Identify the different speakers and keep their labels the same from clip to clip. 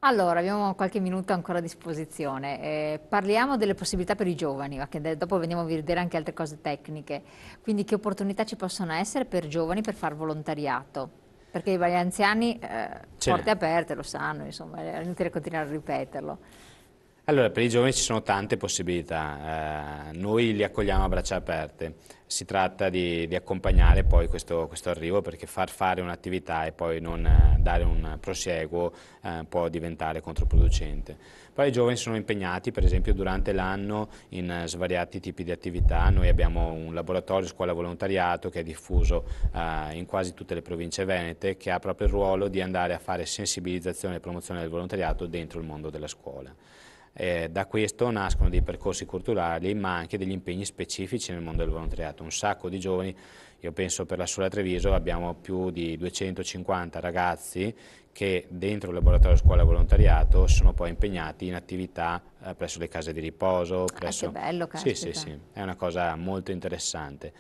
Speaker 1: Allora, abbiamo qualche minuto ancora a disposizione. Parliamo delle possibilità per i giovani, ma che dopo veniamo a vedere anche altre cose tecniche. Quindi che opportunità ci possono essere per giovani per fare volontariato? Perché gli anziani,
Speaker 2: Ce n'è.
Speaker 1: porte aperte, lo sanno, insomma, è inutile continuare a ripeterlo.
Speaker 2: Allora, per i giovani ci sono tante possibilità, noi li accogliamo a braccia aperte, si tratta di accompagnare poi questo arrivo perché far fare un'attività e poi non dare un prosieguo può diventare controproducente. Poi i giovani sono impegnati per esempio durante l'anno in svariati tipi di attività, noi abbiamo un laboratorio scuola volontariato che è diffuso in quasi tutte le province venete che ha proprio il ruolo di andare a fare sensibilizzazione e promozione del volontariato dentro il mondo della scuola. Da questo nascono dei percorsi culturali ma anche degli impegni specifici nel mondo del volontariato. Un sacco di giovani, io penso per la sola Treviso abbiamo più di 250 ragazzi che dentro il laboratorio scuola volontariato sono poi impegnati in attività presso le case di riposo,
Speaker 1: Che
Speaker 2: presso...
Speaker 1: bello,
Speaker 2: Sì, sì,
Speaker 1: caspita.
Speaker 2: sì, è una cosa molto interessante.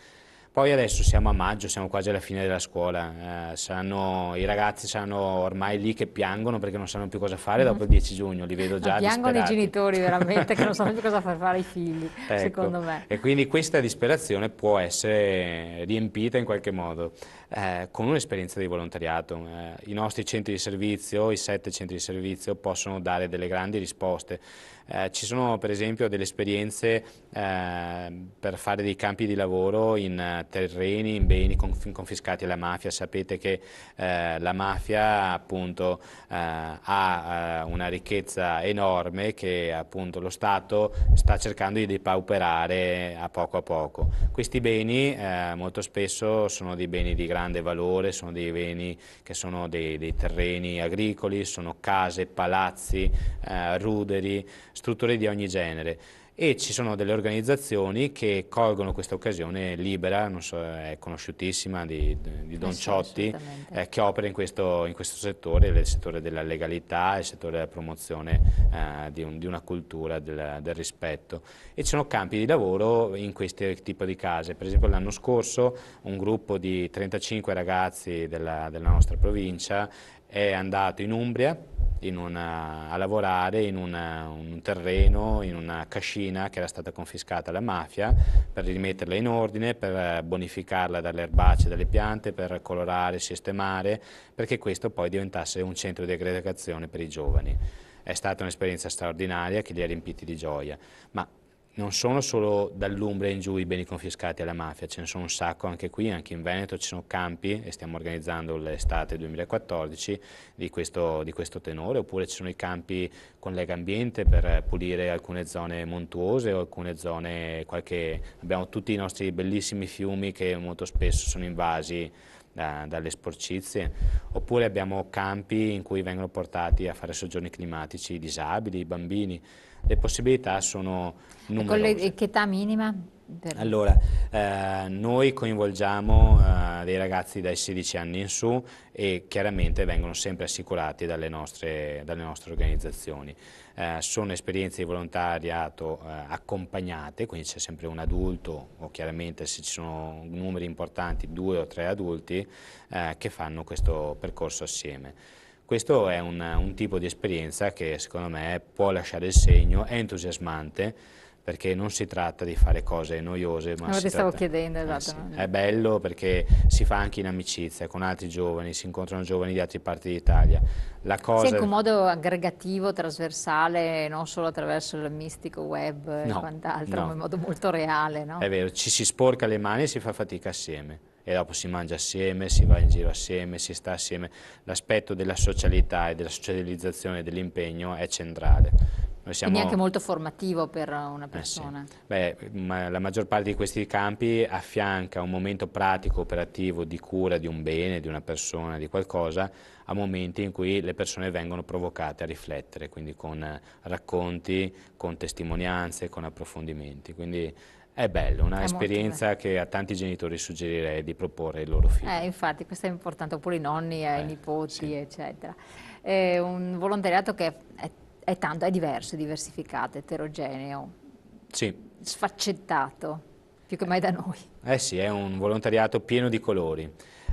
Speaker 2: Poi adesso siamo a maggio, siamo quasi alla fine della scuola, i ragazzi saranno ormai lì che piangono perché non sanno più cosa fare dopo il 10 giugno, li vedo
Speaker 1: Ma
Speaker 2: già
Speaker 1: piangono i
Speaker 2: disperati.
Speaker 1: genitori veramente che non sanno più cosa far fare ai figli,
Speaker 2: Ecco,
Speaker 1: secondo me.
Speaker 2: e quindi questa disperazione può essere riempita in qualche modo con un'esperienza di volontariato. I nostri centri di servizio, i 7 centri di servizio, possono dare delle grandi risposte. Ci sono per esempio delle esperienze per fare dei campi di lavoro in terreni, in beni confiscati alla mafia. Sapete che la mafia appunto ha una ricchezza enorme che appunto lo Stato sta cercando di depauperare a poco. Questi beni molto spesso sono dei beni di grande valore, sono dei beni che sono dei terreni agricoli, sono case, palazzi, ruderi, strutture di ogni genere. E ci sono delle organizzazioni che colgono questa occasione libera, non so, è conosciutissima, di
Speaker 1: Eh
Speaker 2: Don
Speaker 1: sì,
Speaker 2: Ciotti,
Speaker 1: assolutamente.
Speaker 2: che opera in questo settore, il settore della legalità, il settore della promozione di una cultura del rispetto. E ci sono campi di lavoro in questo tipo di case. Per esempio l'anno scorso un gruppo di 35 ragazzi della nostra provincia è andato in Umbria a lavorare in un terreno, in una cascina che era stata confiscata alla mafia per rimetterla in ordine, per bonificarla dalle erbacce, dalle piante, per colorare, sistemare, perché questo poi diventasse un centro di aggregazione per i giovani. È stata un'esperienza straordinaria che li ha riempiti di gioia, ma non sono solo dall'Umbria in giù i beni confiscati alla mafia, ce ne sono un sacco anche qui, anche in Veneto ci sono campi e stiamo organizzando l'estate 2014 di questo tenore, oppure ci sono i campi con Legambiente per pulire alcune zone montuose o alcune zone, abbiamo tutti i nostri bellissimi fiumi che molto spesso sono invasi dalle sporcizie, oppure abbiamo campi in cui vengono portati a fare soggiorni climatici i disabili, i bambini. Le possibilità sono
Speaker 1: E con
Speaker 2: numerose.
Speaker 1: che età minima?
Speaker 2: Allora, noi coinvolgiamo dei ragazzi dai 16 anni in su e chiaramente vengono sempre assicurati dalle nostre organizzazioni. Sono esperienze di volontariato accompagnate, quindi c'è sempre un adulto o chiaramente se ci sono numeri importanti 2 o 3 adulti che fanno questo percorso assieme. Questo è un tipo di esperienza che secondo me può lasciare il segno, è entusiasmante perché non si tratta di fare cose noiose, ma
Speaker 1: Allora
Speaker 2: si
Speaker 1: ti stavo
Speaker 2: tratta...
Speaker 1: chiedendo, esatto.
Speaker 2: Sì. È bello perché si fa anche in amicizia con altri giovani, si incontrano giovani di altre parti d'Italia. La
Speaker 1: Sì, anche un
Speaker 2: cosa...
Speaker 1: modo aggregativo, trasversale, non solo attraverso il mistico web e
Speaker 2: No,
Speaker 1: quant'altro, ma
Speaker 2: no,
Speaker 1: in modo molto reale, no?
Speaker 2: è vero, ci si sporca le mani e si fa fatica assieme. E dopo si mangia assieme, si va in giro assieme, si sta assieme. L'aspetto della socialità e della socializzazione dell'impegno è centrale. Noi
Speaker 1: Quindi anche
Speaker 2: siamo...
Speaker 1: molto formativo per una
Speaker 2: Sì.
Speaker 1: persona.
Speaker 2: Beh, la maggior parte di questi campi affianca un momento pratico, operativo di cura di un bene, di una persona, di qualcosa, a momenti in cui le persone vengono provocate a riflettere, quindi con racconti, con testimonianze, con approfondimenti. Quindi è bello, una
Speaker 1: È molto bello.
Speaker 2: esperienza che a tanti genitori suggerirei di proporre ai loro figli.
Speaker 1: Infatti, questo è importante, oppure i nonni, ai
Speaker 2: Sì,
Speaker 1: nipoti, eccetera. È un volontariato che è tanto, è diverso, è diversificato, eterogeneo,
Speaker 2: sì.
Speaker 1: sfaccettato, più che mai da noi.
Speaker 2: Eh sì, è un volontariato pieno di colori.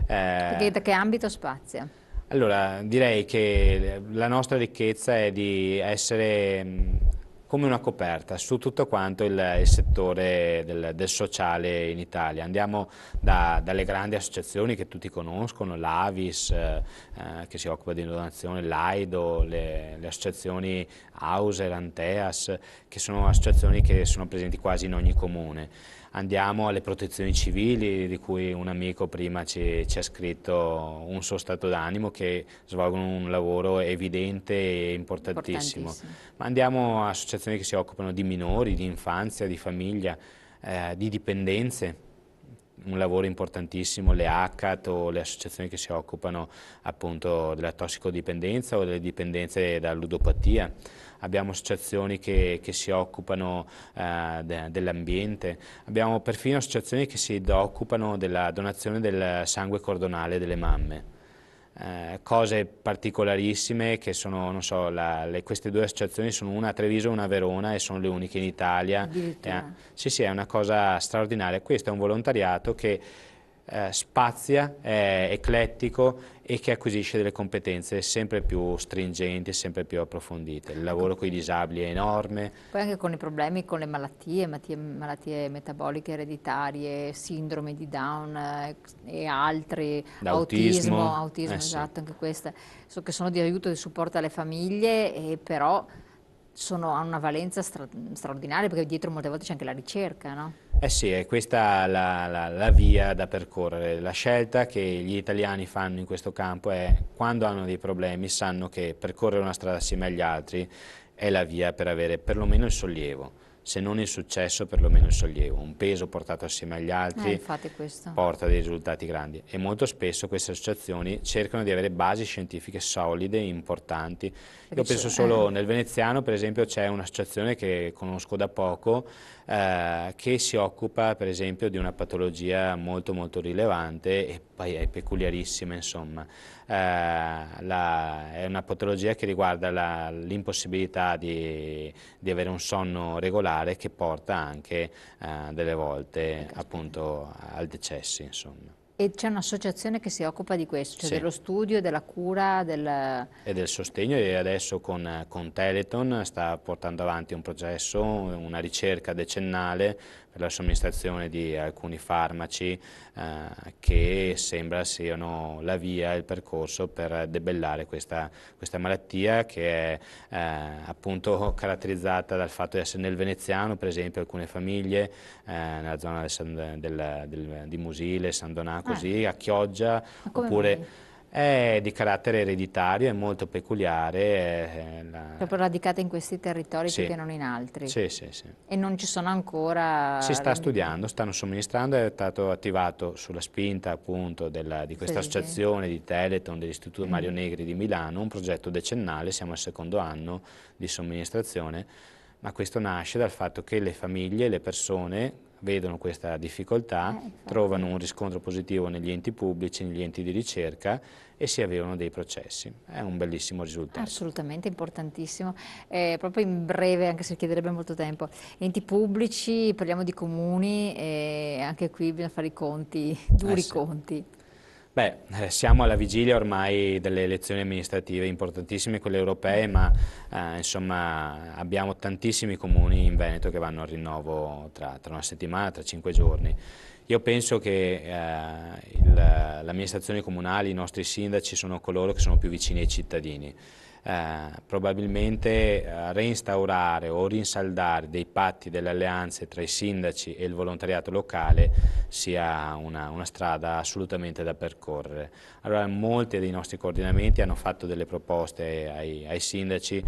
Speaker 1: Perché
Speaker 2: Eh,
Speaker 1: da che ambito spazia?
Speaker 2: Allora, direi che la nostra ricchezza è di essere come una coperta su tutto quanto il settore del sociale in Italia. Andiamo dalle grandi associazioni che tutti conoscono, l'Avis, che si occupa di donazione, l'AIDO, le associazioni Auser, Anteas, che sono associazioni che sono presenti quasi in ogni comune. Andiamo alle protezioni civili, di cui un amico prima ci ha scritto un suo stato d'animo, che svolgono un lavoro evidente e importantissimo.
Speaker 1: Importantissimo.
Speaker 2: Ma andiamo a associazioni che si occupano di minori, di infanzia, di famiglia, di dipendenze, un lavoro importantissimo, le ACAT o le associazioni che si occupano appunto della tossicodipendenza o delle dipendenze da ludopatia. Abbiamo associazioni che si occupano dell'ambiente, abbiamo perfino associazioni che si occupano della donazione del sangue cordonale delle mamme. Cose particolarissime che sono, non so, queste due associazioni sono una a Treviso e una a Verona e sono le uniche in Italia.
Speaker 1: Addirittura.
Speaker 2: Sì, sì, è una cosa straordinaria. Questo è un volontariato che spazia, è eclettico e che acquisisce delle competenze sempre più stringenti e sempre più approfondite. Il lavoro con i disabili è enorme.
Speaker 1: Poi anche con i problemi con le malattie metaboliche ereditarie, sindrome di Down e altri,
Speaker 2: D'autismo,
Speaker 1: autismo,
Speaker 2: sì.
Speaker 1: esatto, anche queste, so che sono di aiuto e di supporto alle famiglie, e però hanno una valenza straordinaria, perché dietro molte volte c'è anche la ricerca, no?
Speaker 2: Eh sì, è questa la via da percorrere. La scelta che gli italiani fanno in questo campo è, quando hanno dei problemi, sanno che percorrere una strada assieme agli altri è la via per avere perlomeno il sollievo, se non il successo, perlomeno il sollievo. Un peso portato assieme agli altri
Speaker 1: Infatti questo.
Speaker 2: porta dei risultati grandi, e molto spesso queste associazioni cercano di avere basi scientifiche solide, importanti. Io penso solo nel veneziano, per esempio, c'è un'associazione che conosco da poco che si occupa, per esempio, di una patologia molto molto rilevante e poi è peculiarissima, insomma. È una patologia che riguarda l'impossibilità di avere un sonno regolare, che porta anche delle volte appunto al decessi, insomma.
Speaker 1: E c'è un'associazione che si occupa di questo, cioè
Speaker 2: Sì.
Speaker 1: dello studio, della cura,
Speaker 2: E del sostegno, e adesso con Teleton sta portando avanti un processo, una ricerca decennale per la somministrazione di alcuni farmaci che sembra siano la via, il percorso per debellare questa malattia, che è appunto caratterizzata dal fatto di essere nel veneziano, per esempio, alcune famiglie nella zona di Musile, San Donà, così, a Chioggia,
Speaker 1: Ma come
Speaker 2: oppure
Speaker 1: mai?
Speaker 2: è di carattere ereditario, è molto peculiare.
Speaker 1: Proprio radicate in questi territori più
Speaker 2: Sì,
Speaker 1: che non in altri.
Speaker 2: sì, sì, sì.
Speaker 1: E non ci sono
Speaker 2: Si
Speaker 1: ancora
Speaker 2: sta studiando, stanno somministrando, è stato attivato sulla spinta appunto di questa
Speaker 1: presidenti.
Speaker 2: associazione di Teleton, dell'Istituto Mario Negri di Milano, un progetto decennale, siamo al secondo anno di somministrazione, ma questo nasce dal fatto che le famiglie, le persone vedono questa difficoltà, trovano un riscontro positivo negli enti pubblici, negli enti di ricerca, e si avviano dei processi. È un bellissimo risultato.
Speaker 1: Assolutamente importantissimo. Proprio in breve, anche se chiederebbe molto tempo, enti pubblici, parliamo di comuni, e anche qui bisogna fare i conti, duri
Speaker 2: Sì.
Speaker 1: conti.
Speaker 2: Beh, siamo alla vigilia ormai delle elezioni amministrative importantissime, quelle europee, ma insomma abbiamo tantissimi comuni in Veneto che vanno al rinnovo tra una settimana, tra 5 giorni. Io penso che le amministrazioni comunali, i nostri sindaci, sono coloro che sono più vicini ai cittadini. Probabilmente reinstaurare o rinsaldare dei patti, delle alleanze tra i sindaci e il volontariato locale sia una strada assolutamente da percorrere. Allora, molti dei nostri coordinamenti hanno fatto delle proposte ai sindaci,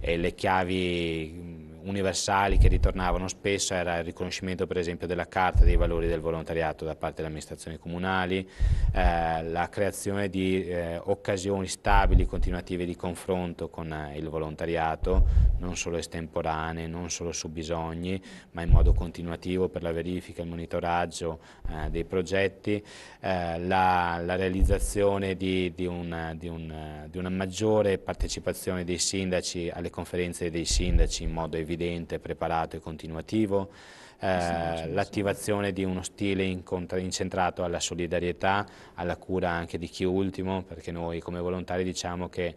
Speaker 2: e le chiavi universali che ritornavano spesso era il riconoscimento, per esempio, della Carta dei valori del volontariato da parte delle amministrazioni comunali, la creazione di occasioni stabili, continuative di confronto con il volontariato, non solo estemporanee, non solo su bisogni, ma in modo continuativo per la verifica e il monitoraggio dei progetti, la realizzazione di una maggiore partecipazione dei sindaci alle conferenze dei sindaci in modo evidente, preparato e continuativo, l'attivazione di uno stile incentrato alla solidarietà, alla cura anche di chi ultimo, perché noi come volontari diciamo che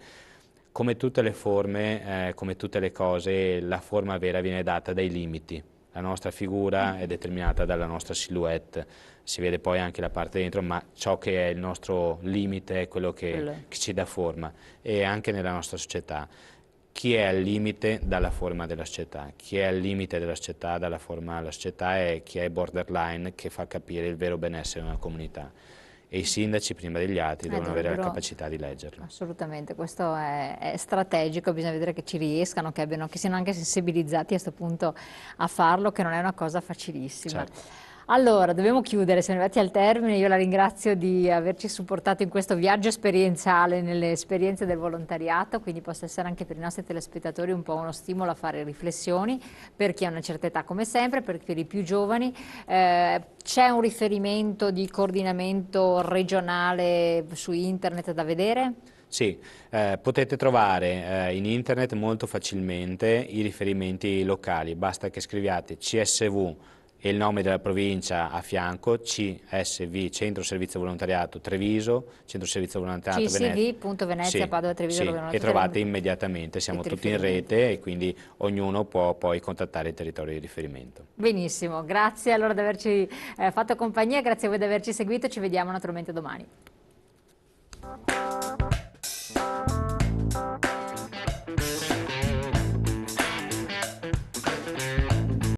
Speaker 2: come tutte le forme, come tutte le cose, la forma vera viene data dai limiti. La nostra figura è determinata dalla nostra silhouette, si vede poi anche la parte dentro, ma ciò che è il nostro limite è quello che ci dà forma, e anche nella nostra società. Chi è al limite dalla forma della società, chi è al limite della società dalla forma della società è chi è borderline, che fa capire il vero benessere di una comunità. E i sindaci, prima degli altri, devono avere la capacità di leggerlo.
Speaker 1: Assolutamente, questo è strategico, bisogna vedere che ci riescano, che siano anche sensibilizzati a questo punto a farlo, che non è una cosa facilissima.
Speaker 2: Certo.
Speaker 1: Allora, dobbiamo chiudere, siamo arrivati al termine, io la ringrazio di averci supportato in questo viaggio esperienziale nelle esperienze del volontariato, quindi possa essere anche per i nostri telespettatori un po' uno stimolo a fare riflessioni, per chi ha una certa età come sempre, per i più giovani. C'è un riferimento di coordinamento regionale su internet da vedere?
Speaker 2: Sì, potete trovare in internet molto facilmente i riferimenti locali, basta che scriviate CSV e il nome della provincia a fianco, CSV, Centro Servizio Volontariato Treviso, Centro Servizio Volontariato Venezia.
Speaker 1: CSV.Venezia,
Speaker 2: Sì,
Speaker 1: Padova, Treviso,
Speaker 2: sì, e trovate immediatamente, siamo tutti in rete e quindi ognuno può poi contattare il territorio di riferimento.
Speaker 1: Benissimo, grazie allora di averci fatto compagnia, grazie a voi di averci seguito, ci vediamo naturalmente domani.